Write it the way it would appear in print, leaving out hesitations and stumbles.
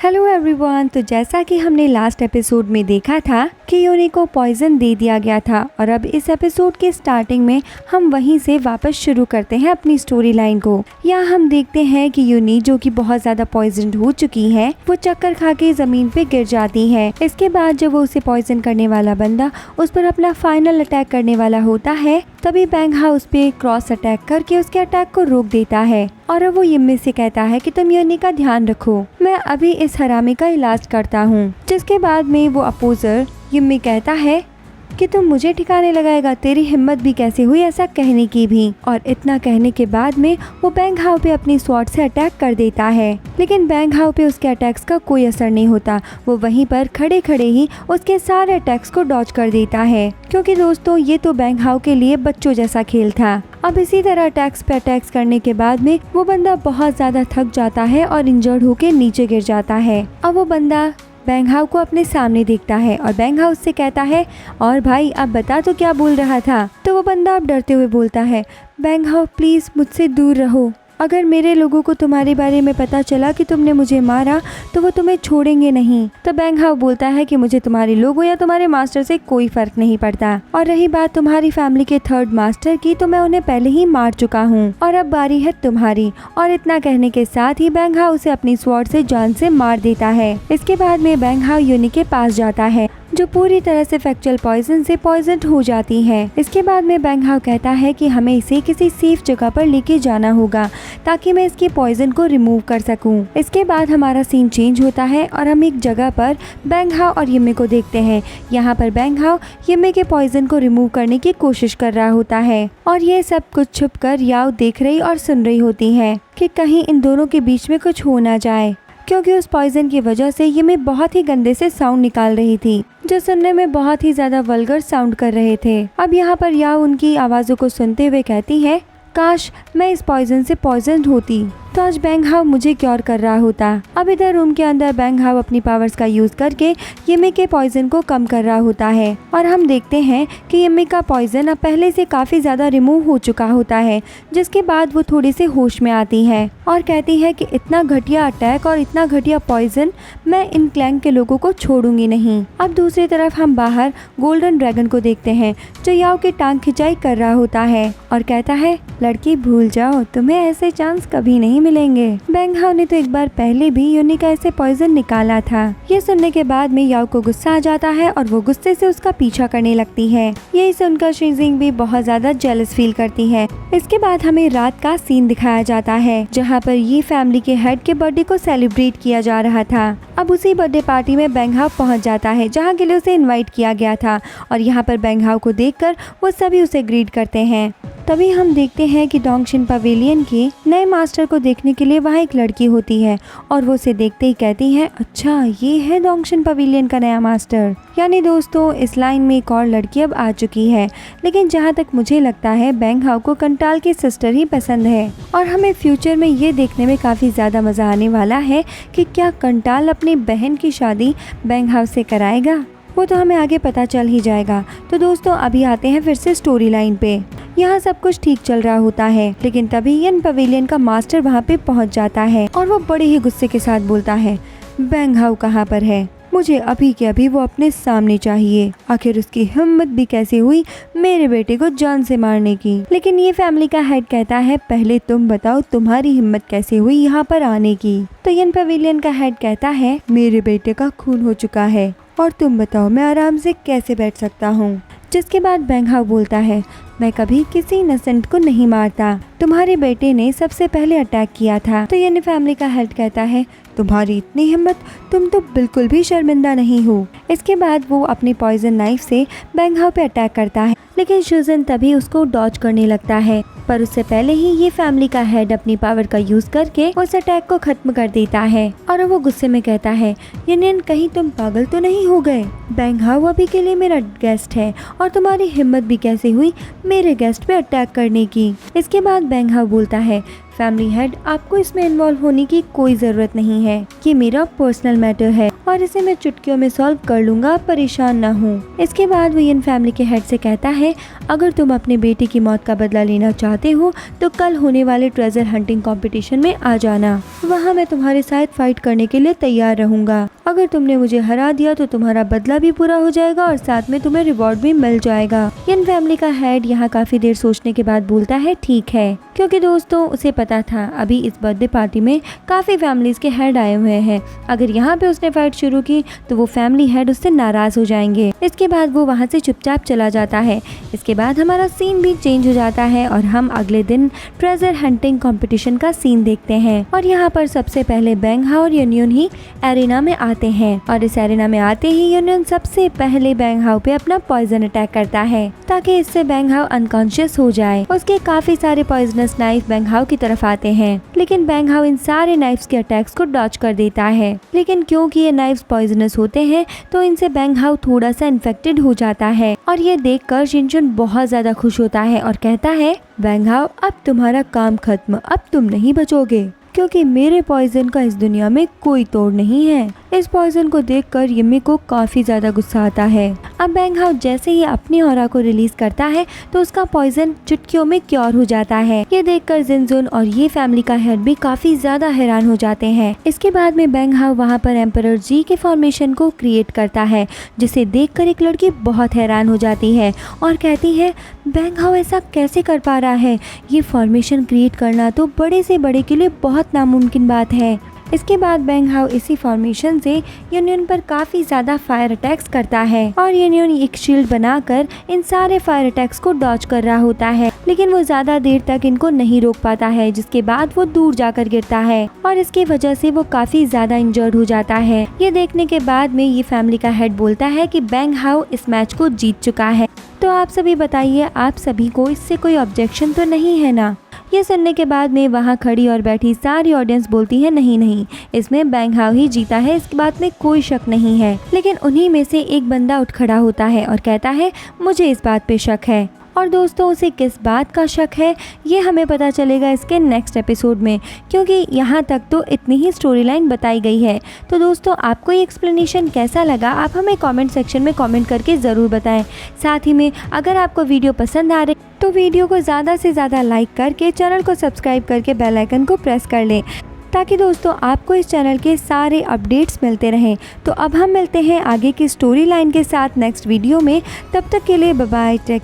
Hello everyone. तो जैसा कि हमने लास्ट एपिसोड में देखा था कि यूनी को पॉइजन दे दिया गया था और अब इस एपिसोड के स्टार्टिंग में हम वहीं से वापस शुरू करते हैं अपनी स्टोरी लाइन को। यहाँ हम देखते हैं कि यूनी जो कि बहुत ज्यादा पॉइजन हो चुकी है वो चक्कर खा के जमीन पे गिर जाती है। इसके बाद जब वो उसे पॉइजन करने वाला बंदा उस पर अपना फाइनल अटैक करने वाला होता है तभी बैंग हाउ उस पे क्रॉस अटैक करके उसके अटैक को रोक देता है और अब वो यम्मी से कहता है कि तुम यूनी का ध्यान रखो, मैं अभी इस हरामी का इलाज करता हूँ। जिसके बाद में वो अपोजर यम्मी कहता है कि तुम मुझे ठिकाने लगाएगा, तेरी हिम्मत भी कैसे हुई ऐसा कहने की भी। और इतना कहने के बाद में वो बैंग हाउ पे अपनी स्वॉर्ड से अटैक कर देता है, लेकिन बैंग हाउ पे उसके अटैक्स का कोई असर नहीं होता। वो वहीं पर खड़े खड़े ही उसके सारे अटैक्स को डॉज कर देता है, क्योंकि दोस्तों ये तो बैंग हाउ के लिए बच्चों जैसा खेल था। अब इसी तरह अटैक्स पे अटैक्स करने के बाद में वो बंदा बहुत ज्यादा थक जाता है और इंजर्ड होके नीचे गिर जाता है। अब वो बंदा बैंग हाउ को अपने सामने देखता है और बैंग हाउ से कहता है, और भाई अब बता तो क्या बोल रहा था। तो वो बंदा अब डरते हुए बोलता है, बैंग हाउ प्लीज मुझसे दूर रहो, अगर मेरे लोगों को तुम्हारे बारे में पता चला कि तुमने मुझे मारा तो वो तुम्हें छोड़ेंगे नहीं। तो बैंग हाउ बोलता है कि मुझे तुम्हारे लोगों या तुम्हारे मास्टर से कोई फर्क नहीं पड़ता, और रही बात तुम्हारी फैमिली के थर्ड मास्टर की तो मैं उन्हें पहले ही मार चुका हूँ और अब बारी है तुम्हारी। और इतना कहने के साथ ही बैंग हाउ उसे अपनी स्वॉर्ड से जान से मार देता है। इसके बाद में बैंग हाउ यूनी के पास जाता है जो पूरी तरह से फैक्चुअल पॉइजन से पॉइजन हो जाती है। इसके बाद में बैंग हाउ कहता है कि हमें इसे किसी सेफ जगह पर लेके जाना होगा ताकि मैं इसकी पॉइजन को रिमूव कर सकूं। इसके बाद हमारा सीन चेंज होता है और हम एक जगह पर बैंग हाउ और यम्मी को देखते हैं। यहाँ पर बैंग हाउ यम्मी के पॉइजन को रिमूव करने की कोशिश कर रहा होता है और ये सब कुछ छुप कर याओ देख रही और सुन रही होती है कि कहीं इन दोनों के बीच में कुछ हो ना जाए, क्योंकि उस पॉइजन की वजह से यम्मी बहुत ही गंदे से साउंड निकाल रही थी जो सुनने में बहुत ही ज्यादा वल्गर साउंड कर रहे थे। अब यहाँ पर याओ उनकी आवाज़ों को सुनते हुए कहती है, काश मैं इस पॉइजन से पॉइजन होती तो आज बैंग हाउ मुझे क्योर कर रहा होता। अब इधर रूम के अंदर बैंग हाउ अपनी पावर्स का यूज करके यम्मी के पॉइजन को कम कर रहा होता है और हम देखते हैं कि यम्मी का पॉइजन अब पहले से काफी ज्यादा रिमूव हो चुका होता है। जिसके बाद वो थोड़ी से होश में आती है और कहती है कि इतना घटिया अटैक और इतना घटिया पॉइजन मैं इन क्लैंग के लोगों को छोड़ूंगी नहीं। अब दूसरी तरफ हम बाहर गोल्डन ड्रैगन को देखते हैं जो याओ की टांग खिंचाई कर रहा होता है और कहता है, लड़की भूल जाओ, तुम्हें ऐसे चांस कभी नहीं मिलेंगे। बैंग हाउ ने तो एक बार पहले भी यूनी का ऐसे पॉइजन निकाला था। ये सुनने के बाद में याओ को गुस्सा आ जाता है और वो गुस्से से उसका पीछा करने लगती है। यही सुनकर शिजिंग भी बहुत ज्यादा जेलस फील करती है। इसके बाद हमें रात का सीन दिखाया जाता है जहाँ पर ये फैमिली के हेड के बर्थडे को सेलिब्रेट किया जा रहा था। अब उसी बर्थडे पार्टी में बैंग हाउ पहुँच जाता है जहाँ के लिए उसे इन्वाइट किया गया था और यहाँ पर बैंग हाउ को देखकर वो सभी उसे ग्रीट करते हैं। तभी हम देखते हैं कि डोंगशिन पवेलियन के नए मास्टर को देखने के लिए वहाँ एक लड़की होती है और वो उसे देखते ही कहती है, अच्छा ये है डोंगशिन पवेलियन का नया मास्टर। यानी दोस्तों इस लाइन में एक और लड़की अब आ चुकी है, लेकिन जहाँ तक मुझे लगता है बैंग हाउ को कंटाल की सिस्टर ही पसंद है और हमें फ्यूचर में ये देखने में काफ़ी ज़्यादा मज़ा आने वाला है कि क्या कंटाल अपनी बहन की शादी बैंग हाउ से कराएगा, वो तो हमें आगे पता चल ही जाएगा। तो दोस्तों अभी आते हैं फिर से स्टोरी लाइन पे। यहाँ सब कुछ ठीक चल रहा होता है, लेकिन तभी यन पवेलियन का मास्टर वहाँ पे पहुँच जाता है और वो बड़े ही गुस्से के साथ बोलता है, बैंग हाउ कहाँ पर है, मुझे अभी के अभी वो अपने सामने चाहिए। आखिर उसकी हिम्मत भी कैसे हुई मेरे बेटे को जान से मारने की। लेकिन ये फैमिली का हेड कहता है, पहले तुम बताओ तुम्हारी हिम्मत कैसे हुई यहाँ पर आने की। तो यन पवेलियन का हेड कहता है, मेरे बेटे का खून हो चुका है और तुम बताओ मैं आराम से कैसे बैठ सकता हूँ। जिसके बाद बैंग हाउ बोलता है, मैं कभी किसी इनोसेंट को नहीं मारता, तुम्हारे बेटे ने सबसे पहले अटैक किया था। तो ये फैमिली का हेड कहता है, तुम्हारी इतनी हिम्मत, तुम तो बिल्कुल भी शर्मिंदा नहीं हो। इसके बाद वो अपनी पॉइजन नाइफ से बैंग हाउ पे अटैक करता है, लेकिन शुजन तभी उसको डॉज करने लगता है, पर उससे पहले ही ये फैमिली का हेड अपनी पावर का यूज करके उस अटैक को खत्म कर देता है और वो गुस्से में कहता है, यूनियन कहीं तुम पागल तो नहीं हो गए, बैंग हाउ अभी के लिए मेरा गेस्ट है और तुम्हारी हिम्मत भी कैसे हुई मेरे गेस्ट पे अटैक करने की। इसके बाद बैंग हाउ बोलता है, फैमिली हेड, आपको इसमें इन्वॉल्व होने की कोई जरूरत नहीं है, ये मेरा पर्सनल मैटर है और इसे मैं चुटकियों में सॉल्व कर लूंगा, आप परेशान ना हो। इसके बाद वो यन फैमिली के हेड से कहता है, अगर तुम अपने बेटे की मौत का बदला लेना चाहते हो तो कल होने वाले ट्रेजर हंटिंग कंपटीशन में आ जाना, वहाँ मैं तुम्हारे साथ फाइट करने के लिए तैयार रहूंगा। अगर तुमने मुझे हरा दिया तो तुम्हारा बदला भी पूरा हो जाएगा और साथ में तुम्हें रिवॉर्ड भी मिल जाएगा। यन फैमिली का हेड यहाँ काफी देर सोचने के बाद बोलता है ठीक है, क्योंकि दोस्तों उसे पता था अभी इस बर्थडे पार्टी में काफी फैमिलीज के हेड आए हुए हैं, अगर यहाँ पे उसने फाइट शुरू की तो वो फैमिली हेड उससे नाराज हो जाएंगे। इसके बाद वो वहाँ से चुपचाप चला जाता है। इसके बाद हमारा सीन भी चेंज हो जाता है और हम अगले दिन ट्रेजर हंटिंग कंपटीशन का सीन देखते हैं और यहाँ पर सबसे पहले बैंग हाओ और यूनियन ही एरिना में आते हैं और इस एरिना में आते ही यूनियन सबसे पहले बैंग हाओ पे अपना पॉइजन अटैक करता है ताकि इससे बैंग हाओ अनकॉन्शियस हो जाए। उसके काफी सारे पॉइजनस नाइफ बैंग हाओ की तरफ आते हैं, लेकिन बैंग हाओ इन सारे नाइफ्स के अटैक्स को डॉज कर देता है। लेकिन क्योंकि ये नाइफ्स पॉइजनस होते हैं तो इनसे बैंग हाओ थोड़ा सा इन्फेक्टेड हो जाता है और ये देखकर जिनजुन बहुत ज्यादा खुश होता है और कहता है, बैंग हाओ अब तुम्हारा काम खत्म, अब तुम नहीं बचोगे, क्योंकि मेरे पॉइजन का इस दुनिया में कोई तोड़ नहीं है। इस पॉइजन को देखकर यम्मी को काफी ज्यादा गुस्सा आता है। अब बैंग हाओ जैसे ही अपनी ऑरा को रिलीज करता है तो उसका पॉइजन चुटकियों में क्योर हो जाता है। ये देखकर जिनजुन और ये फैमिली का हेड भी काफी ज्यादा हैरान हो जाते हैं। इसके बाद में बैंग हाओ वहाँ पर एम्परर जी के फॉर्मेशन को क्रिएट करता है, जिसे देखकर एक लड़की बहुत हैरान हो जाती है और कहती है, बैंग हाओ ऐसा कैसे कर पा रहा है, ये फॉर्मेशन क्रिएट करना तो बड़े से बड़े के लिए बहुत नामुमकिन बात है। इसके बाद बैंग हाओ इसी फॉर्मेशन से यूनियन पर काफी ज्यादा फायर अटैक्स करता है और यूनियन एक शील्ड बनाकर इन सारे फायर अटैक्स को डॉज कर रहा होता है, लेकिन वो ज्यादा देर तक इनको नहीं रोक पाता है, जिसके बाद वो दूर जाकर गिरता है और इसकी वजह से वो काफी ज्यादा इंजर्ड हो जाता है। ये देखने के बाद में ये फैमिली का हेड बोलता है कि बैंग हाओ इस मैच को जीत चुका है। तो आप सभी बताइए, आप सभी को इससे कोई ऑब्जेक्शन तो नहीं है ना? ये सुनने के बाद में वहाँ खड़ी और बैठी सारी ऑडियंस बोलती है, नहीं नहीं, इसमें बैंग हाओ ही जीता है, इस बात में कोई शक नहीं है। लेकिन उन्हीं में से एक बंदा उठ खड़ा होता है और कहता है, मुझे इस बात पे शक है। और दोस्तों उसे किस बात का शक है ये हमें पता चलेगा इसके नेक्स्ट एपिसोड में, क्योंकि यहाँ तक तो इतनी ही स्टोरी लाइन बताई गई है। तो दोस्तों आपको ये एक्सप्लेनेशन कैसा लगा, आप हमें कमेंट सेक्शन में कमेंट करके ज़रूर बताएं। साथ ही में अगर आपको वीडियो पसंद आ रही तो वीडियो को ज़्यादा से ज़्यादा लाइक करके चैनल को सब्सक्राइब करके बेल आइकन को प्रेस कर लें, ताकि दोस्तों आपको इस चैनल के सारे अपडेट्स मिलते रहें। तो अब हम मिलते हैं आगे की स्टोरी लाइन के साथ नेक्स्ट वीडियो में। तब तक के लिए बाय बाय, टेक